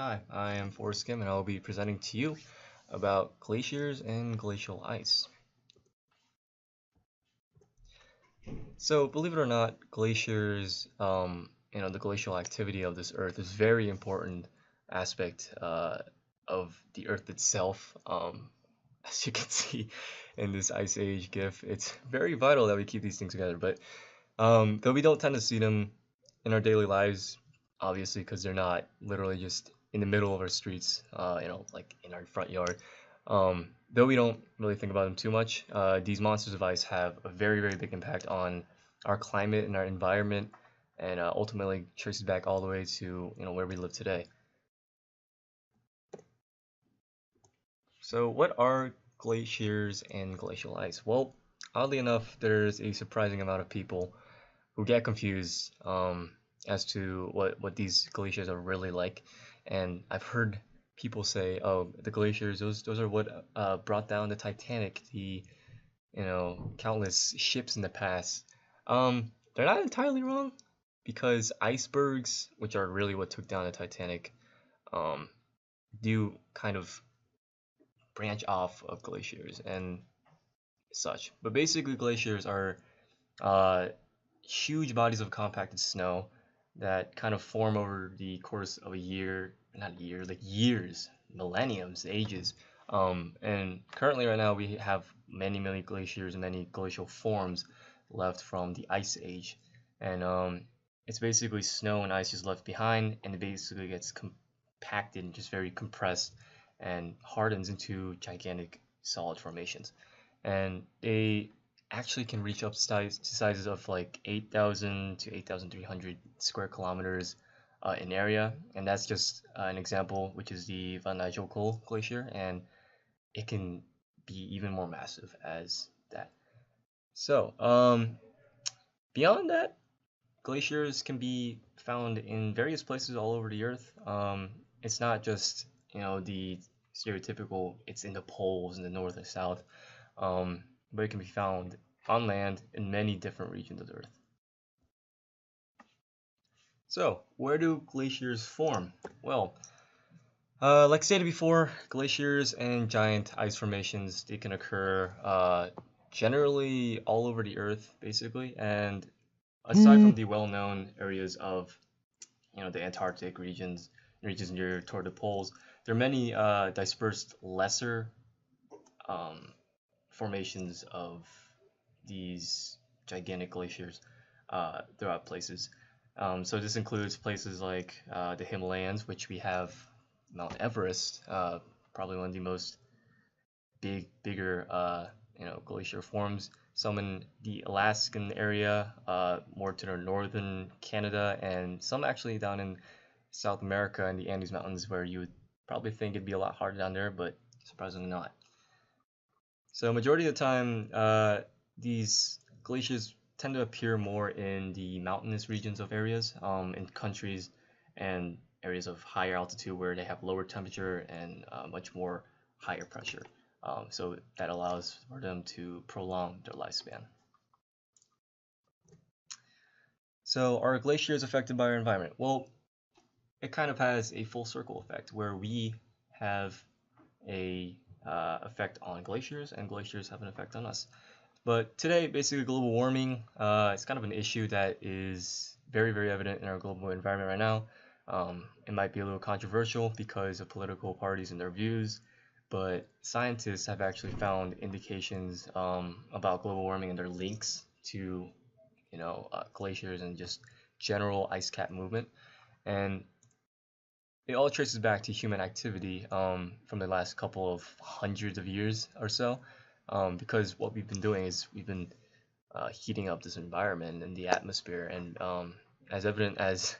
Hi, I am Forrest Kim, and I will be presenting to you about glaciers and glacial ice. So, believe it or not, glaciers, the glacial activity of this Earth is very important aspect of the Earth itself. As you can see in this Ice Age GIF, it's very vital that we keep these things together. But though we don't tend to see them in our daily lives, obviously, because they're not literally just in the middle of our streets, like in our front yard. Though we don't really think about them too much, these monsters of ice have a very, very big impact on our climate and our environment, and ultimately traces back all the way to where we live today. So, what are glaciers and glacial ice? Well, oddly enough, there's a surprising amount of people who get confused as to what these glaciers are really like. And I've heard people say, "Oh, the glaciers, those are what brought down the Titanic, the countless ships in the past." They're not entirely wrong because icebergs, which are really what took down the Titanic, um, do kind of branch off of glaciers and such. But basically, glaciers are uh, huge bodies of compacted snow that kind of form over the course of a year, not a year, like years, millenniums, ages. And currently, right now, we have many, many glaciers and many glacial forms left from the Ice Age. And it's basically snow and ice is left behind, and it basically gets compacted and just very compressed and hardens into gigantic solid formations. And they actually can reach up to sizes of like 8,000 to 8,300 square kilometers in area, and that's just an example, which is the Van Nijlkel Glacier, and it can be even more massive as that. So, beyond that, glaciers can be found in various places all over the Earth. It's not just the stereotypical. It's in the poles in the north and south, but it can be found on land in many different regions of the Earth. So, where do glaciers form? Well, like stated before, glaciers and giant ice formations, they can occur generally all over the Earth, basically. And aside from the well-known areas of, the Antarctic regions near toward the poles, there are many dispersed lesser um, formations of these gigantic glaciers throughout places. So this includes places like the Himalayas, which we have Mount Everest, probably one of the most bigger, glacier forms. Some in the Alaskan area, more to the northern Canada, and some actually down in South America in the Andes Mountains, where you would probably think it'd be a lot harder down there, but surprisingly not. So majority of the time, these glaciers tend to appear more in the mountainous regions of areas, in countries and areas of higher altitude where they have lower temperature and much more higher pressure. So that allows for them to prolong their lifespan. So are glaciers affected by our environment? Well, it kind of has a full circle effect where we have a effect on glaciers and glaciers have an effect on us. But today, basically, global warming is kind of an issue that is very, very evident in our global environment right now. It might be a little controversial because of political parties and their views, but scientists have actually found indications about global warming and their links to, glaciers and just general ice cap movement. And it all traces back to human activity from the last couple of hundreds of years or so. Because what we've been doing is we've been heating up this environment and the atmosphere, and as evident as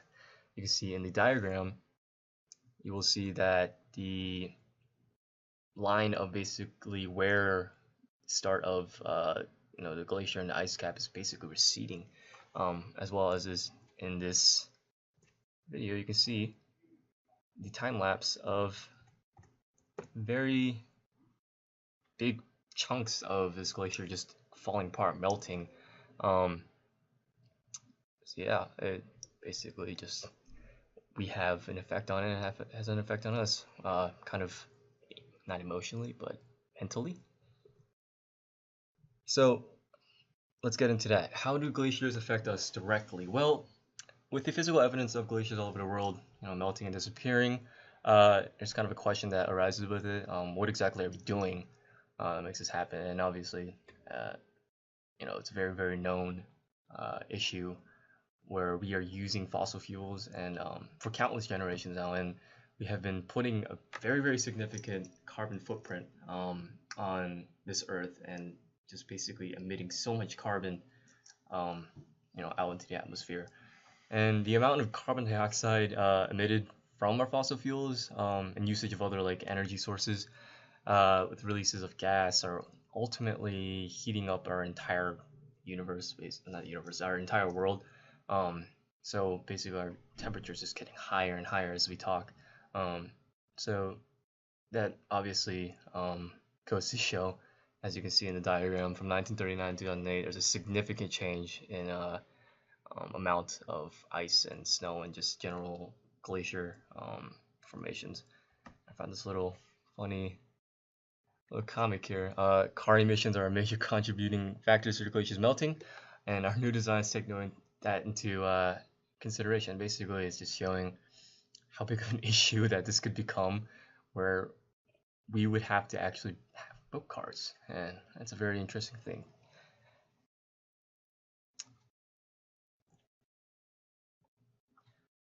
you can see in the diagram, you will see that the line of basically where start of the glacier and the ice cap is basically receding, as well as is in this video you can see the time lapse of very big chunks of this glacier just falling apart, melting. So yeah, it basically just we have an effect on it and has an effect on us, kind of not emotionally, but mentally. So let's get into that. How do glaciers affect us directly? Well, with the physical evidence of glaciers all over the world, melting and disappearing, there's kind of a question that arises with it. What exactly are we doing that makes this happen? And obviously, uh, it's a very, very known issue where we are using fossil fuels and for countless generations now, and we have been putting a very, very significant carbon footprint on this Earth, and just basically emitting so much carbon, um, out into the atmosphere. And the amount of carbon dioxide emitted from our fossil fuels and usage of other like energy sources with releases of gas are ultimately heating up our entire universe, not universe, our entire world. Um, so basically, our temperature is just getting higher and higher as we talk. Um, so that obviously goes to show, as you can see in the diagram, from 1939 to 2008, there's a significant change in amount of ice and snow and just general glacier formations. I found this little funny little comic here. Car emissions are a major contributing factor to the glaciers melting, and our new designs take that into consideration. Basically, it's just showing how big of an issue that this could become, where we would have to actually have boat cars, and that's a very interesting thing.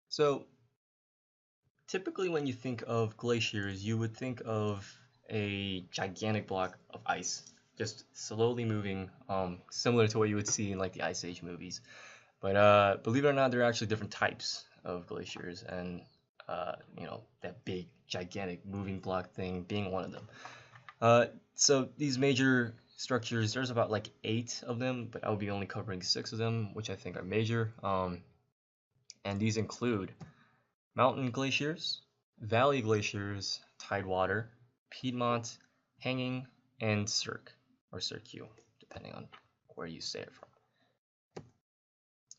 So typically, when you think of glaciers, you would think of a gigantic block of ice just slowly moving, similar to what you would see in like the Ice Age movies. But believe it or not, there are actually different types of glaciers, and that big, gigantic moving block thing being one of them. So these major structures, there's about like 8 of them, but I'll be only covering 6 of them, which I think are major. And these include mountain glaciers, valley glaciers, tidewater, Piedmont, hanging, and cirque, or cirque, depending on where you say it from.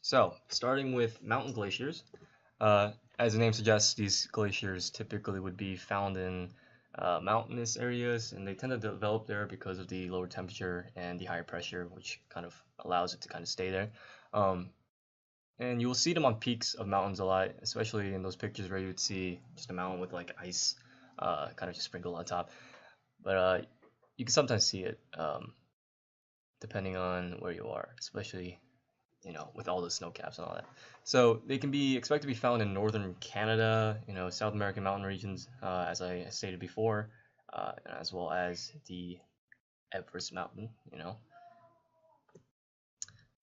So, starting with mountain glaciers, as the name suggests, these glaciers typically would be found in mountainous areas, and they tend to develop there because of the lower temperature and the higher pressure, which kind of allows it to kind of stay there. Um, and you will see them on peaks of mountains a lot, especially in those pictures where you would see just a mountain with like ice kind of just sprinkled on top. But you can sometimes see it depending on where you are, especially with all the snow caps and all that. So they can be expected to be found in northern Canada, South American mountain regions, as I stated before, as well as the Everest mountain.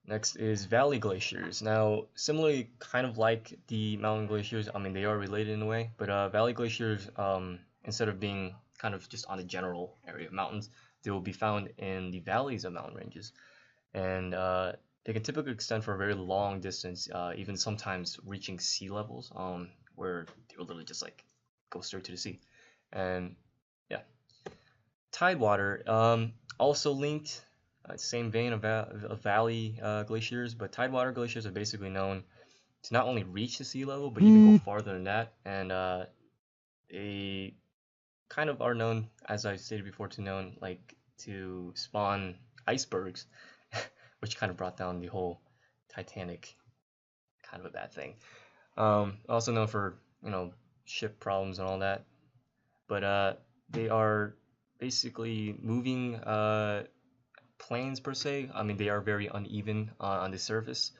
Next is valley glaciers. Now, similarly, kind of like the mountain glaciers, I mean, they are related in a way, but valley glaciers, instead of being kind of just on a general area of mountains, they will be found in the valleys of mountain ranges. And they can typically extend for a very long distance, even sometimes reaching sea levels, where they will literally just like go straight to the sea. And yeah, tidewater, also linked, same vein of valley glaciers, but tidewater glaciers are basically known to not only reach the sea level, but even go farther than that. And they kind of are known, as I stated before, to spawn icebergs, which kind of brought down the whole Titanic, kind of a bad thing. Also known for ship problems and all that, but they are basically moving planes per se. I mean, they are very uneven on the surface,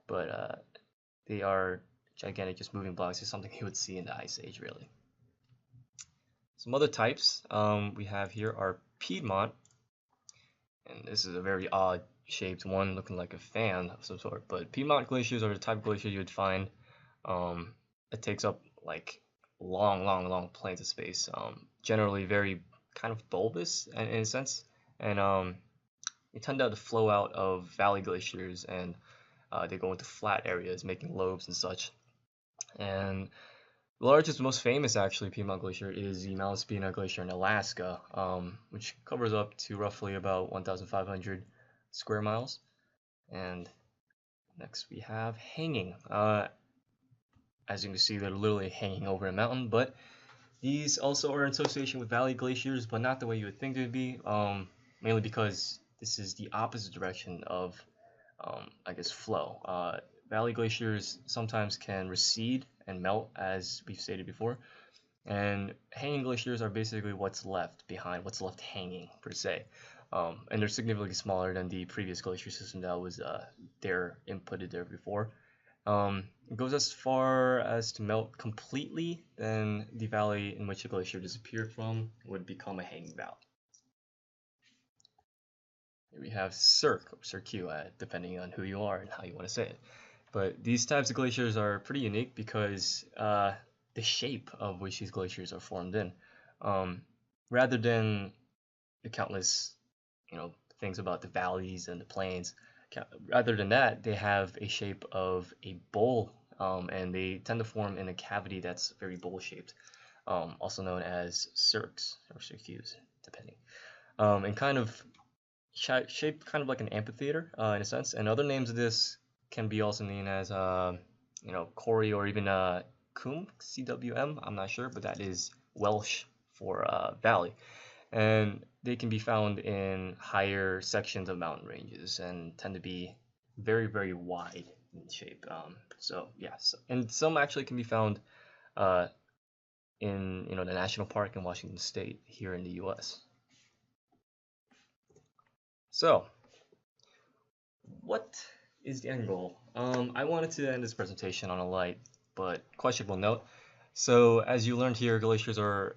but they are gigantic, just moving blocks. Is something you would see in the Ice Age, really. Some other types we have here are Piedmont, and this is a very odd shaped one, looking like a fan of some sort. But Piedmont glaciers are the type of glacier you would find that takes up like long, long, long plains of space. Generally very kind of bulbous in a sense, and they tend to flow out of valley glaciers, and they go into flat areas, making lobes and such. And the largest, most famous actually Piedmont Glacier is the Malaspina Glacier in Alaska, which covers up to roughly about 1,500 square miles. And next we have hanging. as you can see, they're literally hanging over a mountain. But these also are in association with valley glaciers, but not the way you would think they would be. Mainly because this is the opposite direction of, I guess, flow. Valley glaciers sometimes can recede and melt, as we've stated before, and hanging glaciers are basically what's left behind, what's left hanging per se. And they're significantly smaller than the previous glacier system that was there inputted there before. It goes as far as to melt completely, then the valley in which the glacier disappeared from would become a hanging valley. Here we have cirque or cirque, depending on who you are and how you want to say it. But these types of glaciers are pretty unique because the shape of which these glaciers are formed in, rather than the countless, things about the valleys and the plains. Rather than that, they have a shape of a bowl, and they tend to form in a cavity that's very bowl-shaped, also known as cirques or cirques, depending, and kind of shaped kind of like an amphitheater in a sense. And other names of this can be also known as, Corey or even Coombe, CWM. I'm not sure, but that is Welsh for valley. And they can be found in higher sections of mountain ranges and tend to be very, very wide in shape. So yes, and some actually can be found in the national park in Washington State here in the U.S. So, what is the end goal? I wanted to end this presentation on a light but questionable note. So, as you learned here, glaciers are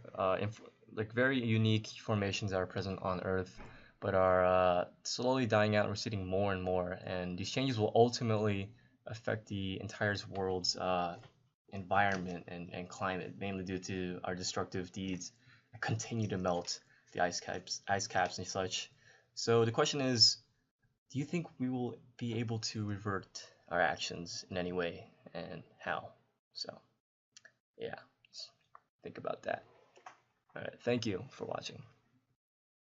like very unique formations that are present on Earth, but are slowly dying out and receding more and more. And these changes will ultimately affect the entire world's environment and climate, mainly due to our destructive deeds that continue to melt the ice caps and such. So the question is, do you think we will be able to revert our actions in any way, and how? So, yeah, think about that. All right, thank you for watching.